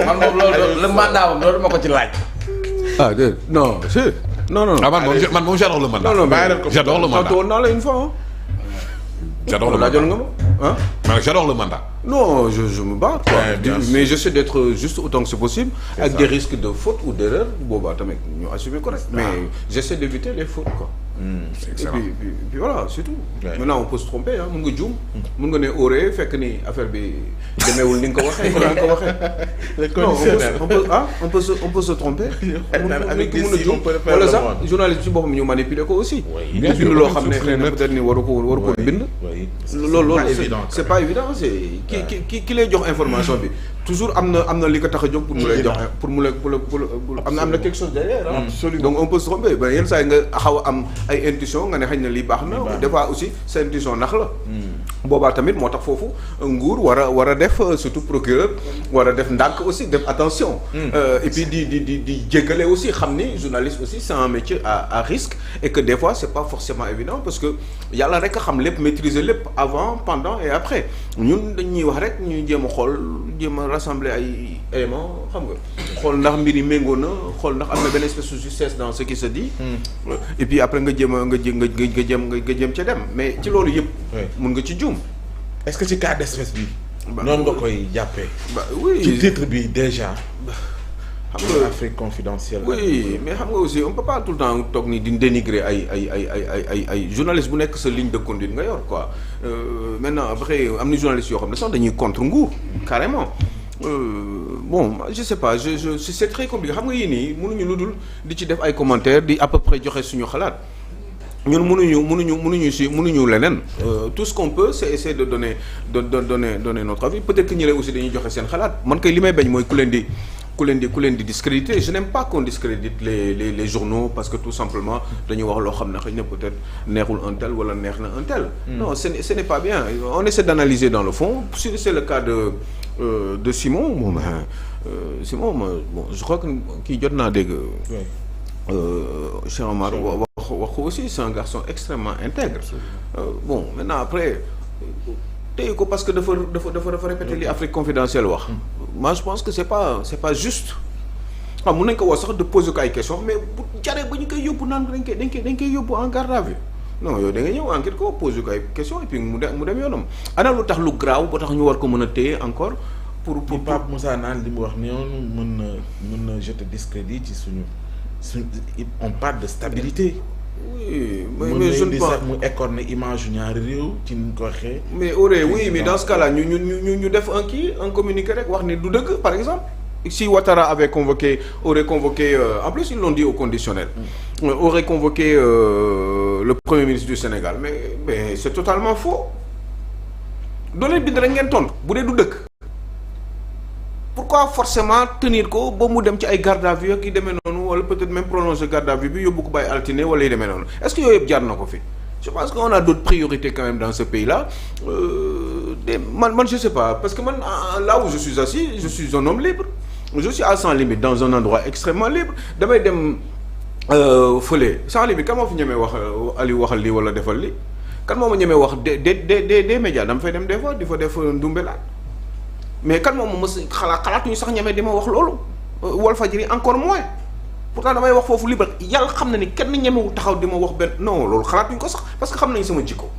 man moom loolu le mandat moom loolu ma ko ci laaj. ah déedéet non si non non. ah man moom j'adore le mandat. non non j'adore le mandat. naa la une fois j'adore le mandat laajoon nga ma ah. man j'adore le mandat. non je me bats quoi. Ouais, mais j'essaie d'être juste autant que c'est possible. Avec des risques de faute ou d'erreur boobaa tamit ñu assumer correct. mais j'essaie d'éviter les fautes quoi. c'est et excellent. puis voilà c'est tout. Ouais. Maintenant on peut se tromper ah mun nga juum. mun nga ne óoree fekk ni affaire bi demeewul ni nga ko waxee. ni nga ko waxee. le non conditionnel. on peut se tromper. avec des mun a si juum on peut faire wala le sax monde. journaliste ci boppam ñu manipuler ko aussi. Oui, bind loo xam ne xëy na peut-être ni waru ko bind. oui loolu pas évident c'est pas évident c'est ki lay jox information bi toujours am na li ko tax a jóg pour mu lay jox pour mu lay am na quelque chose derrière absolument donc on peut se tromper ba yenn saa yi nga xaw a am ay intuition nga ne xëy na lii baax na des fois aussi sa intuition nax la boobaa tamit moo tax foofu nguur war a def surtout procureur war a def ndànk aussi def attention et puis di jéggale aussi xam ni journaliste aussi c'est un métier à risque et que des fois c'est pas forcément évident parce que yàlla rek a xam lépp maîtriser lépp avant pendant et après ñun dañuy wax rek ñu jéem a xool jéem a rassembler ay éléments xam nga xool ndax mbir yi méngoo na xool ndax am na benn espèce de justesse dans ce qui se dit et puis après nga jéem ca dem mais ci loolu yëpp mun nga ci juum est-ce que ci cas d'espèce bi noonu nga koy jàppee oui ci titre bi déjà xam nga Afrique confidentielle oui mais xam nga aussi on peut pas tout le temps toog ni di dénigrer ay journaliste bu nekk sa ligne de conduite nga yor quoi maintenant après am na journalistes yoo xam ne sax dañuy contre nguur carrément bon je sais pas je c'est très compliqué xam nga yii nii mënuñu lu dul di ci def ay commentaires di à peu près joxe suñu xalaat ñun mënuñu leneen tout ce qu'on peut c'est essayer de donner notre avis peut-être que ñi lay aussi dañuy joxe seen xalaat man kay li may bañ mooy ku leen di discréditer je n'aime pas qu'on discrédite les journaux parce que tout simplement dañuy wax loo xam ne xëy na peut-être neexul un tel wala neex na un tel non ce n'est pas bien on essaie d'analyser dans le fond si c'est le cas de Simon bon Simon bon je crois que kii jot naa dégg Cheikh Omar wax ko aussi c'est un garçon extrêmement intègre bon maintenant après tey ko parce que dafa répéter li Afrique confidentielle wax moi je pense que c'est pas juste mun nañ ko wax sax de poser ko ay questions mais bu jaree ba ñu koy yóbbu naan dañ koy yóbbu en garde à vue non yow da nga ñëw enquête ko poser ko ay questions et puis mu dem yoonam ana lu tax lu graaw ba tax ñu war ko mën a téye encore pour Pape Moussa naan li mu wax noonu mën na jeter discrédit ci suñu on parle de stabilité. oui mais je ne pense mu écorner image ñaari réew ci ni ñu ko waxee. mais oui mais dans ce cas-là ñu def un communiqué rek wax ni du dëgg par exemple si Ouattara aurait convoqué en plus ils l'ont dit au conditionnel. aurait convoqué le premier ministre du Sénégal mais c'est totalement faux. doo leen bind rek ngeen tontu bu dee du dëgg. pourquoi forcément tenir ko ba mu dem ci ay garde à vue ak yi demee noonu wala peut-être même prolonger garde à vue bi yóbbu ko bàyyi altine wala yi demee noonu est-ce que yooyu yëpp jaar na ko fi je pense qu'on a d'autres priorités quand même dans ce pays-là man je sais pas parce que man là où je suis assis je suis un homme libre je suis à sans limite dans un endroit extrêmement libre damay dem fële sans limite kan moo fi ñemee wax Aliou waxal lii wala defal lii kan moo ma ñemee wax des médias dama fay dem des fois di fa def ndumbelaan mais kan moom ma mës xalaatuñu sax ñeme di ma wax loolu Walfadjri encore moins pourtant damay wax foofu libre yàlla xam na ni kenn ñemewu taxaw di ma wax benn non loolu xalaatuñu ko sax parce que xam nañu sama jikko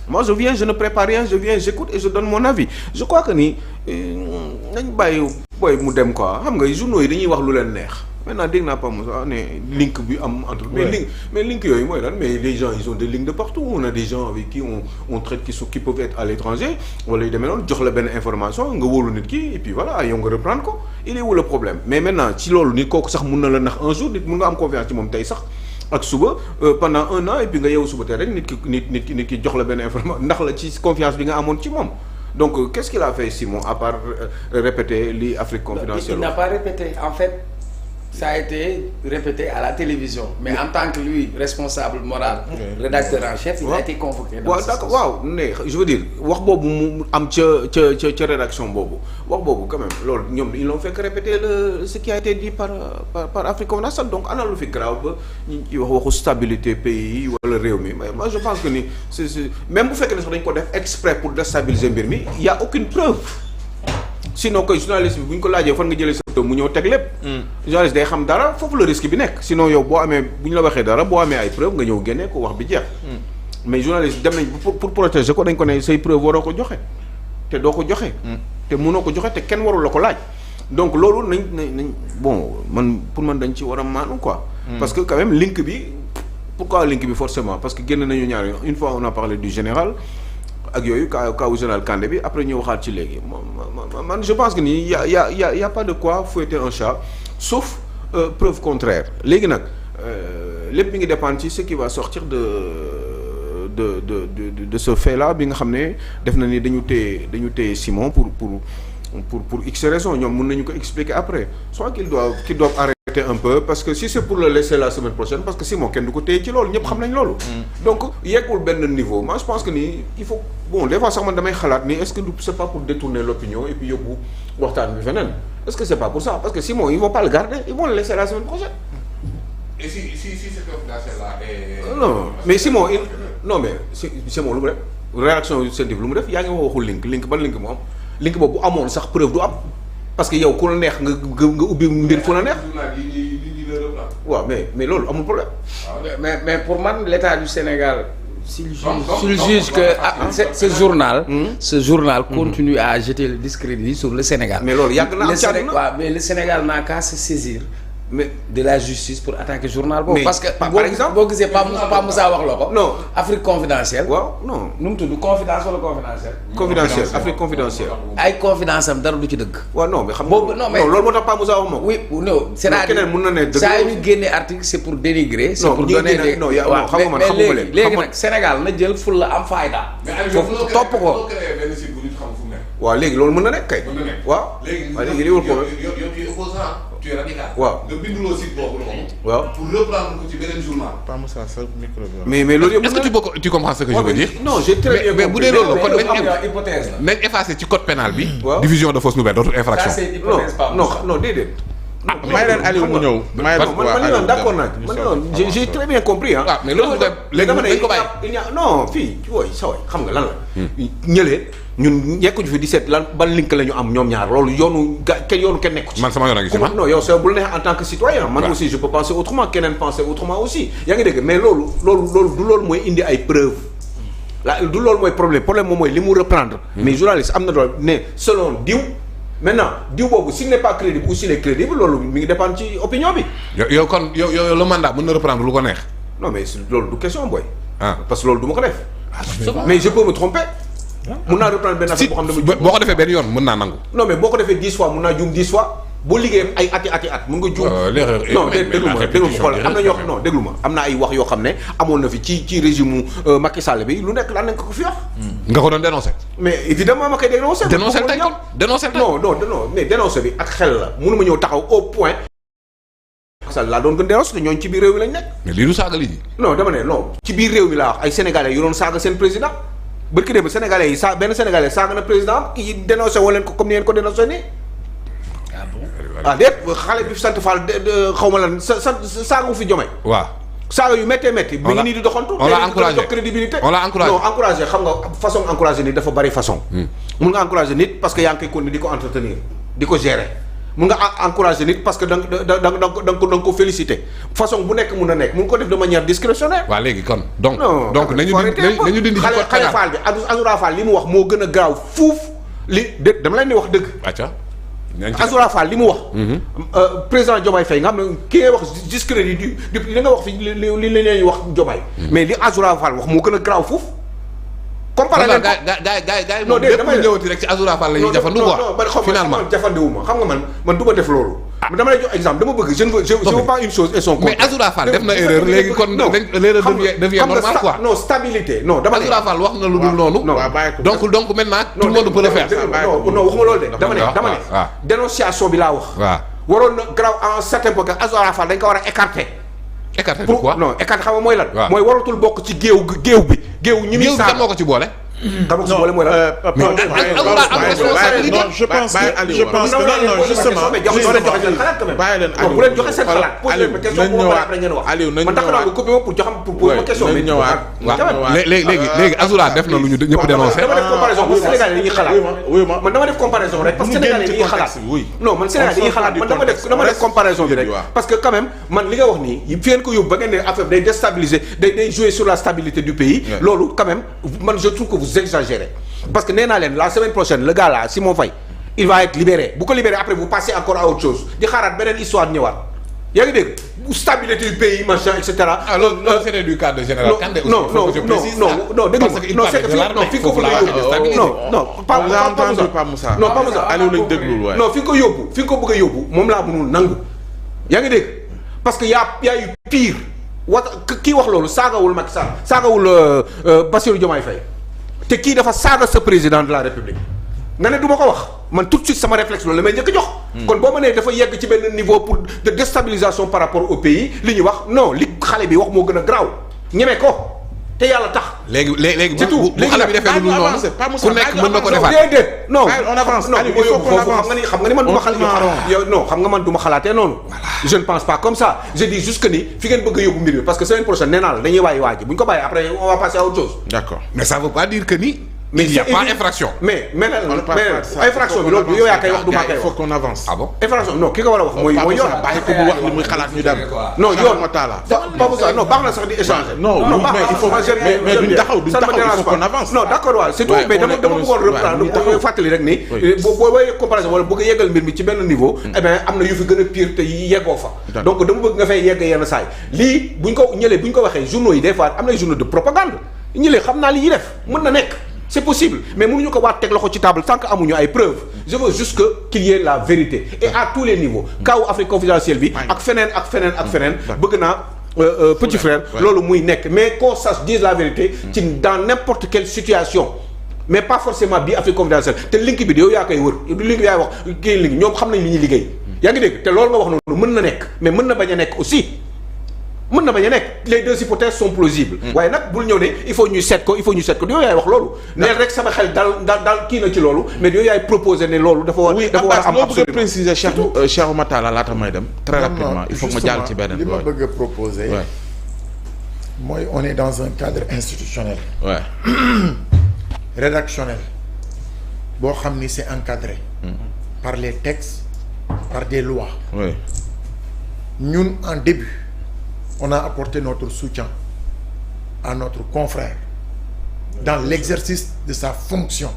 moi je viens je ne prépare rien je viens j'écoute et je donne mon avis je crois que ni nañ bàyyi booy mu dem quoi xam nga journaux yi dañuy wax lu leen neex maintenant dégg naa pas Moussa ne link bi am entre mais link yooyu mooy lan mais les gens ils ont des lignes de partout on a des gens avec qui on traite qui peuvent être à l'étranger wala yu demee noonu jox la benn information nga wóolu nit ki et puis voilà yow nga reprendre ko il est où le problème mais maintenant ci loolu nit kooku sax mun na la nax un jour nit mun nga am confiance ci moom tey sax ak suba pendant un an et puis nga yeewu suba tey rek nit ki jox la benn information ndax la ci confiance bi nga amoon ci moom donc qu'est-ce qu'il a fait Simon à part répéter li Afrique confidentielle il n'a pas répété en fait. Ça a été répété à la télévision mais en tant que lui responsable moral rédacteur en chef il a été convoqué dans ce sens waaw ne je veux dire wax boobu mu am ca rédaction boobu wax boobu quand même loolu ñoom ils l'ont fait que répéter ce qui a été dit par Afrique Confidentielle donc ana lu fi grave ba ñu wax waxu stabilité pays wala réew mi mais moi je pense que ni c'est même bu fekkee ne sax dañ ko def exprès pour déstabiliser mbir mi il y a aucune preuve sinon koy journaliste bi bu ñu ko laajee fan nga jëlee sa preuve mu ñëw teg lépp. journaliste day xam dara foofu le risque bi nekk sinon yow boo amee bu ñu la waxee dara boo amee ay preuve nga ñëw génnee ko wax bi jeex. mais journaliste dem nañ pour protéger ko dañ ko ne say preuve waroo ko joxe te doo ko joxe. te mënoo ko joxe te kenn warul la ko laaj. donc loolu nañ bon pour man dañ ci war a maanu quoi. parce que quand même link bi pourquoi link bi forcément parce que génn nañu ñaar une fois on a parlé du général ak yooyu kaw général Kandé bi après ñu waxaat ci léegi man je pense que nii y a pas de quoi fouetter un chat sauf preuve contraire léegi nag lépp mi ngi dépendre ci ce qui va sortir de ce fait là bi nga xam ne def na ni dañu téye Simon pour X raisons ñoom mën nañu ko expliquer après soit qu'ils doivent arrêter un peu parce que si c'est pour le laisser la semaine prochaine parce que Simon kenn du ko téye ci loolu ñëpp xam nañ loolu. donc yeggul benn niveau moi je pense que ni il faut bon des fois sax man damay xalaat ni est-ce que c'est pas pour détourner l'opinion et puis yóbbu waxtaan bi feneen est-ce que c'est pas pour ça parce que Simon ils vont pas le garder ils vont le laisser la semaine prochaine. et si cette confidentielle-là est. non mais Simon Simon lu mu def réaction scientifique lu mu def yaa ngi waxul link ban link mu am. link boobu bu amoon sax preuve du am parce que yow ku la neex nga ubbi mbir fu la neex. waaw mais loolu amul problème. mais pour man l'État du Sénégal. s'il juge que ce journal continue à jeter le discrédit sur le Sénégal. mais loolu yàgg na am ci àdduna waaw mais le Sénégal n'a qu'à se saisir. mais de la justice pour attaquer journal boobu. parce que par exemple boo gisee Pa Moussa wax la ko. non Afrique confidentielle. waaw non nu mu tudd confidence wala confidentielle. confidentielle Afrique confidentielle. ay confidence am dara du ci dëgg. waaw non mais xam boobu non mais loolu moo tax Pa Moussa wax ma ko. oui non c'est-à-dire keneen mën na ne dëgg saa yu ñu génnee article c'est pour dénigrer. c'est pour donner des non yow xam nga man xamuma leen léegi nag Sénégal na jël fulla am fayda. foofu topp ko. waaw léegi loolu mën na nekk kay. waaw léegi li wul problème. tu es radical. waaw nga binduloo site boobu noonu. waaw pour reprendre ko ci beneen journal. pas Moussa sa micro bi. mais loolu yëpp est-ce que tu comprends ce que je veux dire. non j'ai très bien mais bu dee loolu kon hypothèse la. nañ effacé ci code pénal bi. waaw diffusion de fausses nouvelles d'autres infractions. ça c'est hypothèse pas non déedéet. may leen Aliou mu ñëw. may leen man yoon d'accord naa man j'ai très bien compris ah. waaw mais loolu léegi dañ ko bàyyi. non fii wooy sa waay xam nga lan la. ñëlee ñun nekkuñu fi di seet lan ban link la ñu am ñoom ñaar loolu yoonu kenn nekku ci. man sama yoon a ngi ci man non yow sa bu la neex en tant que citoyen man aussi je peux penser autrement keneen penser autrement aussi yaa ngi dégg mais loolu du loolu mooy indi ay preuves la du loolu mooy problème moom mooy li mu reprendre. mais journaliste am na doole ne selon diw. maintenant diw boobu s'il n'est pas crédible ou s'il est crédible loolu mi ngi dépendre ci opinion bi. yow kon yow le mandat mën na reprendre lu ko neex. non mais loolu du question booy. ah parce que loolu du ma ko def. mais je peux me tromper. mun naa reprendre benn affaire boo xam ne boo ko defee benn yoon mën naa nangu. non mais boo ko defee 10 fois mun naa juum 10 fois boo liggéeyam ay at mun nga juum. non déglu ma xool am na ñoo non déglu ma am na ay wax yoo xam ne amoon na fi ci régime Macky Sall bi lu nekk daan nañ ko fi wax. nga ko doon dénoncer. mais évidemment ma koy dénoncer. dénoncer tey kon dénoncer tey. non mais dénoncer bi ak xel la mënu ma ñëw taxaw au point. Sall laa doon gën dénoncer ñooñu ci biir réew mi lañ nekk. mais lii du saaga lii. non dama ne non ci biir réew mi laa wax ay sénégalais yu doon saaga seen président bërki démb sénégalais yi benn sénégalais saaga na président kii dénoncé woo leen ko comme ni ngeen ko dénoncé nii. ah bon ah déet xale bi sant Fall xaw ma lan saaga wu fi Diomaye. waaw saaga yu méttee métti. mi ngi nii di doxantu. on l'a encouragé jox crédibilité. on l'a encouragé non encouragé xam nga façon encouragé nit dafa bari façon. mun nga encouragé nit parce que yaa ngi koy continuer di ko entretenir di ko gérer. mun nga encouragé nit parce que da nga ko féliciter façon bu nekk mun na nekk mun ko def de manière discrétionnaire. waaw léegi kon donc. non donc nañu dindi ci code pénal xale Fall bi Azoura Fall li mu wax moo gën a gaaw fuuf dama leen di wax dëgg. acca Azoura Fall li mu wax. président Diomaye Faye nga xam ne ki ngay wax discrédit li nga wax fi li leen wax Diomaye. mais li Azoura Fall wax moo gën a gaaw fuuf. comparé leen ko gaa yi moom lépp lu ñëwati rek ci Azoura Fall la ñuy jafandu quoi finalement jafandiwuma xam nga man du ma def loolu. dama lay jox exemple dama bëgg je ne veux pas une chose et son contraire. mais Azoura Fall def na erreur léegi kon l'erreur devient normale quoi. non stabilité non dama ne Azoura Fall wax na lu dul noonu. donc maintenant tout le monde peut le faire. non waxuma loolu de dama ne dénonciation bi laa wax. waaw waroon na grave en certain point que Azoura Fall dañ ko war a écarter. écarter pourquoi non écarter xam nga mooy lan. waaw mooy waratul bokk ci géew bi. géew ñi muy kan moo ko ci boole. xam nga su boole mooy la. non je pense que non justement bàyyi leen bu leen joxe seen xalaat posé ma question bu ma après ngeen wax Aliou nañ man tax naa ko coupé ma pour joxam pour poser ma question nañ ñëwaat léegi Azoura def na lu ñu ñëpp dénoncé. dama def comparaison parce que Sénégal yi dañuy xalaat man dama def comparaison rek parce que Sénégal yi dañuy xalaat non man Sénégal dañuy xalaat man dama def comparaison bi rek parce que quand même man li nga wax nii fi ngeen ko yóbbu ba ngeen ne affaire day déstabiliser day jouer sur la stabilité du pays loolu quand même man je trouve que vous exagérez parce que nee naa leen la semaine prochaine le gars là Simon Faye il va être libéré bu ko libéré après vous passez encore à autre chose di xaaraat beneen histoire ñëwaat yaa ngi dégg stabilité du pays machin et cetera. ah loolu c'était du cadre général. non dégg nga non c'est que fi ko yóbbu non pas Moussa non pas Moussa Aliou lañ déglul waaye non fi nga ko yóbbu fi nga ko bëgg a yóbbu moom laa mënul nangu yaa ngi dégg parce que y a eu pire kii wax loolu saagawul Macky Sall saagawul Bassirou Diomaye Faye te kii dafa saaga sa président de la République nga ne du ma ko wax man tout de suite sama réflexe loolu la may njëkk jox. kon boo ma nee dafa yegg ci benn niveau pour de déstabilisation par rapport au pays li ñuy wax non li xale bi wax moo gën a garaaw ñeme ko te yàlla tax. léegi c'est tout bu xale bi defee lu noonu ku nekk mën na ko defaat. déedéet non on avance non il faut qu'on avance xam nga ni man du ma xalaat yow non xam nga man du ma xalaatee noonu. je ne pense pas comme ça je dis juste que ni fi ngeen bëgg a yóbbu mbir mi parce que semaine prochaine nee naa la dañuy waayi waa ji bu ñu ko bàyyi après on va passer à autre chose. d'accord mais ça veut pas dire que ni. mais il y a pas infraction. mais infraction bi loolu yow yaa koy wax du ma koy il faut wax. qu'on avance. ah bon infraction non ki nga war a wax mooy yoon. bàyyi ko bu wax li muy xalaat ñu dem. non yoon ma taala. non baax na sax di échanger. non mais il faut mais duñ taxaw il faut qu'on avance. non d'accord waaw c'est tout mais dama bëggoon reprendre dama fàttali rek ni. boo comparaison wala bëgg a yeggal mbir mi ci benn niveau. eh bien am na yu fi gën a pire te yeggoo fa. donc dama bëgg nga fay yegg yenn saa yi lii buñ ko waxee journaux yi des fois am na journaux de propagande ñëlee xam naa li ñuy def mën na nekk. c'est possible mais mënuñu ko waat teg loxo ci table tant que amuñu ay preuves je veux juste que qu'il y ait la vérité et à tous les niveaux kaw Afrique confidentielle bi ak feneen bëgg naa petit frère loolu muy nekk mais qu'on sache dire la vérité ci dans n'importe quelle situation mais pas forcément bii Afrique confidentielle te link bi de yow yaa koy wër link bi yaay wax kii link ñoom xam nañ li ñuy liggéey yaa ngi dégg te loolu nga wax noonu mën na nekk mais mën na bañ a nekk aussi mën na bañ a nekk les deux hypothèses sont plausibles. waaye nag bul ñëw ne il faut ñuy seet ko yow yaay wax loolu. neel rek sama xel dal kii na ci loolu mais yow yaay proposé ne loolu dafa war a am absolument. préciser Cheikh Matala laata may dem. très rapidement il faut que ma jàll ci beneen. li ma bëgg a proposer. mooy on est dans un cadre institutionnel. rédactionnel boo xam ni c'est encadré. par les textes par des lois. ñun en début. on a apporté notre soutien à notre confrère dans l'exercice de sa fonction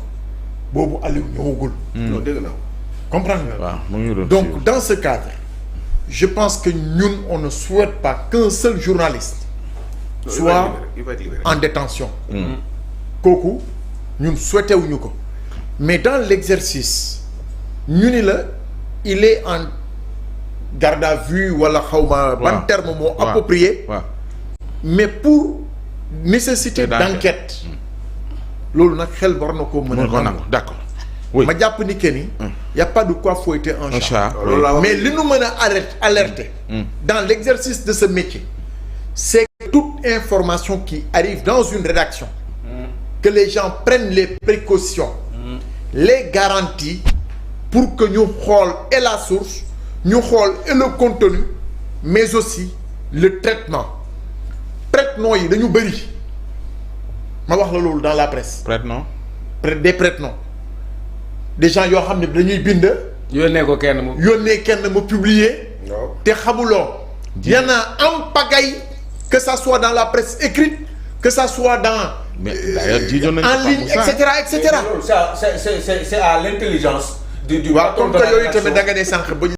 boobu Aliou ñëwagul. non dégg naa comprendre nga. waaw donc dans ce cadre je pense que ñun on ne souhaite pas qu'un seul journaliste soit en détention kooku ñun souhaité wuñu ko mais dans l'exercice ñu ni la il est en garde à vue wala xawma ban terme moo approprié mais pour nécessité d'enquête loolu nag xel war na ko mën a nangu d'accord ma jàpp ni que ni y a pas de quoi fouetter un chat mais li nu mën a alerter dans l'exercice de ce métier c'est que toute information qui arrive dans une rédaction que les gens prennent les précautions les garanties pour que ñu xool et la source ñu xool et le contenu mais aussi le traitement prête-noms yi dañu bëri ma wax la loolu dans la presse. prête-noms. des prête-noms des gens yoo xam ne dañuy bind. yónnee ko kenn mu publier. te xamuloo. y en a en pagaille que ça soit dans la presse écrite que ça soit dans. mais d'ailleurs en ligne et cetera et cetera. c'est à l'intelligence. waaw comme que yooyu tamit da nga ne sànq ba